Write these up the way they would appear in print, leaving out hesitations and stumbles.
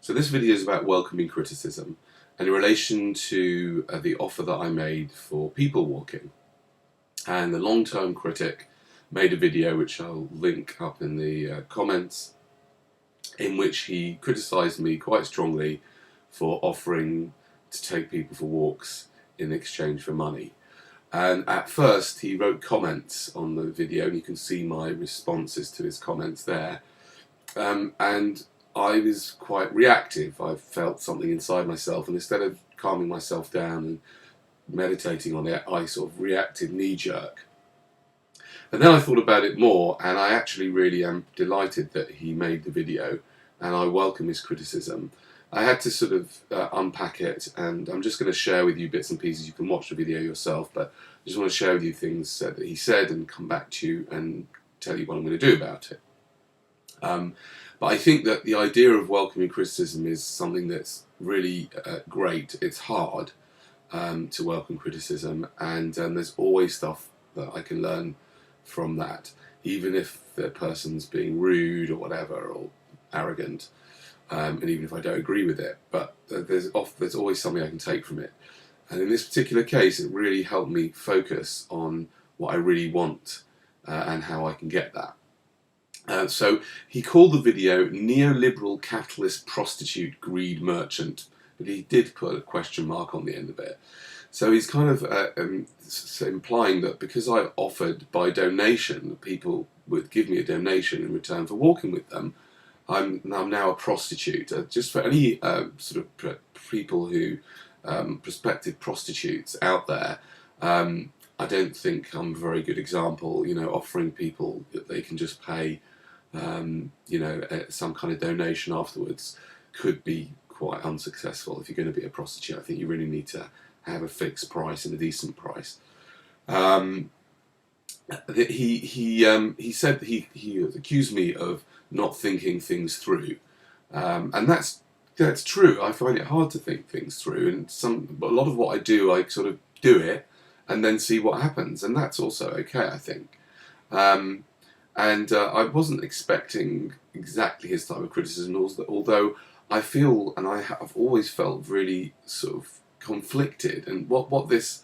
So this video is about welcoming criticism and in relation to the offer that I made for people walking. And the long-term critic made a video which I'll link up in the comments, in which he criticised me quite strongly for offering to take people for walks in exchange for money. And at first he wrote comments on the video, and you can see my responses to his comments there. And I was quite reactive. I felt something inside myself, and instead of calming myself down and meditating on it, I sort of reacted knee-jerk. And then I thought about it more, and I actually really am delighted that he made the video, and I welcome his criticism. I had to sort of unpack it, and I'm just going to share with you bits and pieces. You can watch the video yourself, but I just want to share with you things that he said and come back to you and tell you what I'm going to do about it. But I think that the idea of welcoming criticism is something that's really great. It's hard to welcome criticism, and there's always stuff that I can learn from that, even if the person's being rude or whatever, or arrogant, and even if I don't agree with it. But there's always something I can take from it. And in this particular case, it really helped me focus on what I really want and how I can get that. So he called the video "Neoliberal Capitalist Prostitute Greed Merchant," but he did put a question mark on the end of it. So he's kind of implying that because I offered by donation, people would give me a donation in return for walking with them, I'm now a prostitute. Just for any sort of people who, prospective prostitutes out there, I don't think I'm a very good example, offering people that they can just pay some kind of donation afterwards could be quite unsuccessful. If you're going to be a prostitute, I think you really need to have a fixed price and a decent price. He said that he accused me of not thinking things through, and that's true. I find it hard to think things through, and a lot of what I do, I sort of do it and then see what happens, and that's also okay, I think. And I wasn't expecting exactly his type of criticism, although I feel, and I have always felt, really sort of conflicted. And what his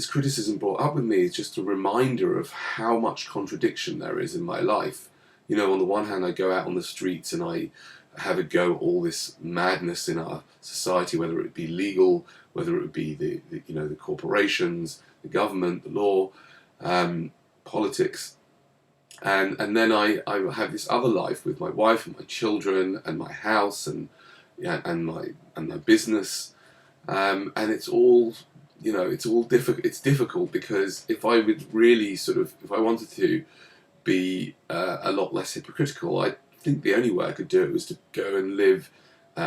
criticism brought up with me is just a reminder of how much contradiction there is in my life. On the one hand, I go out on the streets and I have a go at all this madness in our society, whether it be legal, whether it be the corporations, the government, the law, politics, and then I have this other life with my wife and my children and my house and my business, and it's all difficult. It's difficult because if I would really if I wanted to be a lot less hypocritical, I think the only way I could do it was to go and live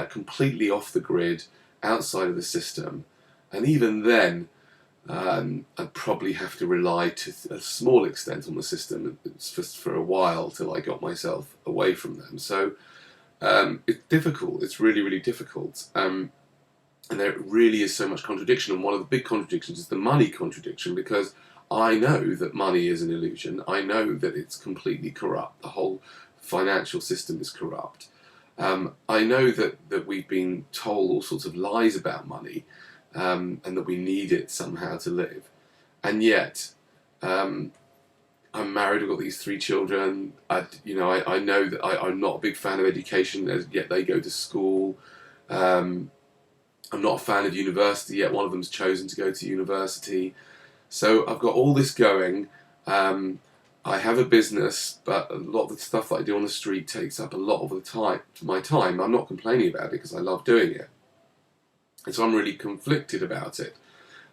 completely off the grid, outside of the system, and even then I'd probably have to rely to a small extent on the system for a while till I got myself away from them. So it's difficult. It's really, really difficult. And there really is so much contradiction. And one of the big contradictions is the money contradiction, because I know that money is an illusion. I know that it's completely corrupt. The whole financial system is corrupt. I know that we've been told all sorts of lies about money, and that we need it somehow to live. And yet, I'm married, I've got these 3 children, I know that I'm not a big fan of education, yet they go to school. I'm not a fan of university, yet one of them's chosen to go to university. So I've got all this going. I have a business, but a lot of the stuff that I do on the street takes up a lot of my time. I'm not complaining about it because I love doing it. And so I'm really conflicted about it,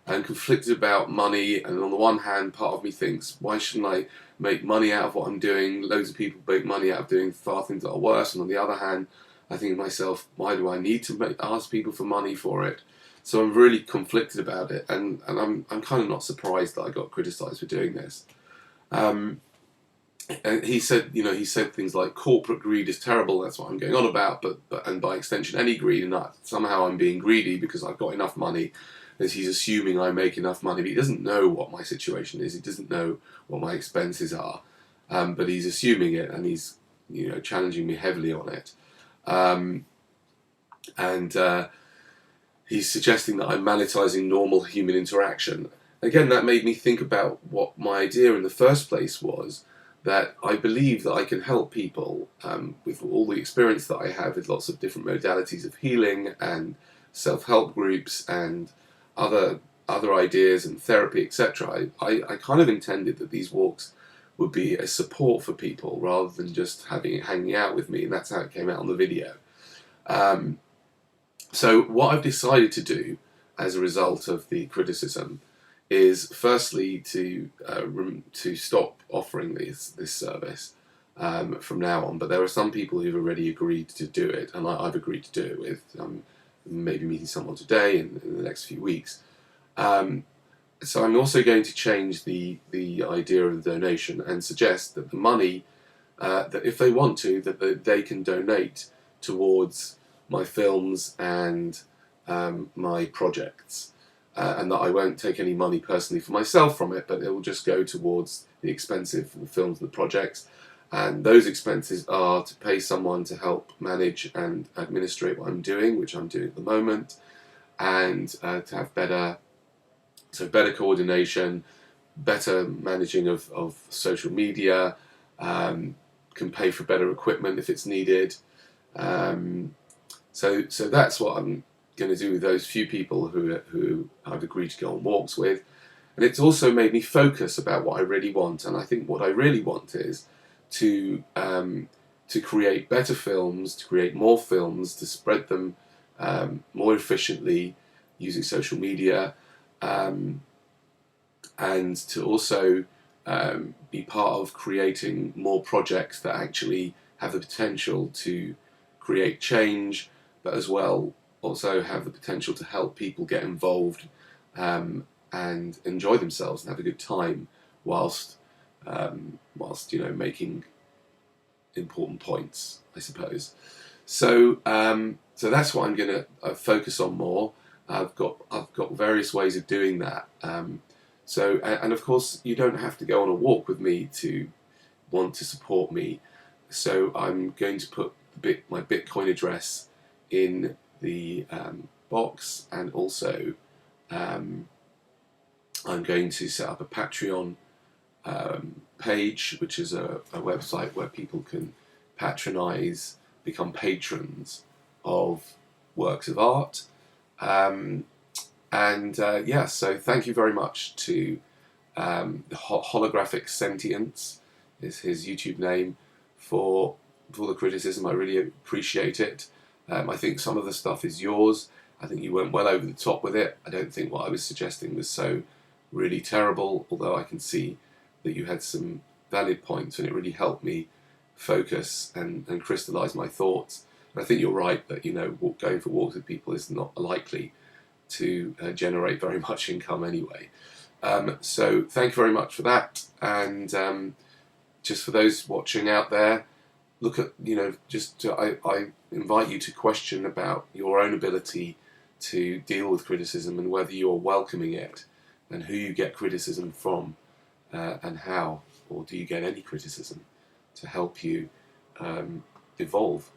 and conflicted about money. And on the one hand, part of me thinks, why shouldn't I make money out of what I'm doing? Loads of people make money out of doing far things that are worse. And on the other hand, I think to myself, why do I need to ask people for money for it? So I'm really conflicted about it, and I'm kind of not surprised that I got criticised for doing this. And he said things like corporate greed is terrible. That's what I'm going on about. But and by extension, any greed, and that somehow I'm being greedy because I've got enough money. As he's assuming I make enough money, but he doesn't know what my situation is. He doesn't know what my expenses are. But he's assuming it, and he's challenging me heavily on it. And he's suggesting that I'm monetizing normal human interaction. Again, that made me think about what my idea in the first place was, that I believe that I can help people with all the experience that I have with lots of different modalities of healing and self-help groups and other ideas and therapy, etc. I kind of intended that these walks would be a support for people rather than just hanging out with me, and that's how it came out on the video. So what I've decided to do as a result of the criticism is firstly to stop offering this service from now on. But there are some people who've already agreed to do it, and I've agreed to do it with maybe meeting someone today in the next few weeks. So I'm also going to change the idea of the donation and suggest that the money, that if they want to, that they can donate towards my films and my projects. And that I won't take any money personally for myself from it, but it will just go towards the expensive films and the projects. And those expenses are to pay someone to help manage and administrate what I'm doing, which I'm doing at the moment, and to have better coordination, better managing of social media, can pay for better equipment if it's needed. So that's what I'm going to do with those few people who I've agreed to go on walks with. And it's also made me focus about what I really want. And I think what I really want is to create better films, to create more films, to spread them more efficiently using social media, and to also be part of creating more projects that actually have the potential to create change, but as well also have the potential to help people get involved and enjoy themselves and have a good time whilst making important points, I suppose. So that's what I'm going to focus on more. I've got various ways of doing that. And of course, you don't have to go on a walk with me to want to support me. So I'm going to put my Bitcoin address in the box, and also I'm going to set up a Patreon page, which is a website where people can patronize, become patrons of works of art. So thank you very much to Holographic Sentience is his YouTube name, for the criticism. I really appreciate it. I think some of the stuff is yours. I think you went well over the top with it. I don't think what I was suggesting was so really terrible, although I can see that you had some valid points, and it really helped me focus and crystallize my thoughts. And I think you're right that going for walks with people is not likely to generate very much income anyway. So thank you very much for that. And just for those watching out there, look at, I invite you to question about your own ability to deal with criticism and whether you're welcoming it, and who you get criticism from, and how, or do you get any criticism to help you evolve.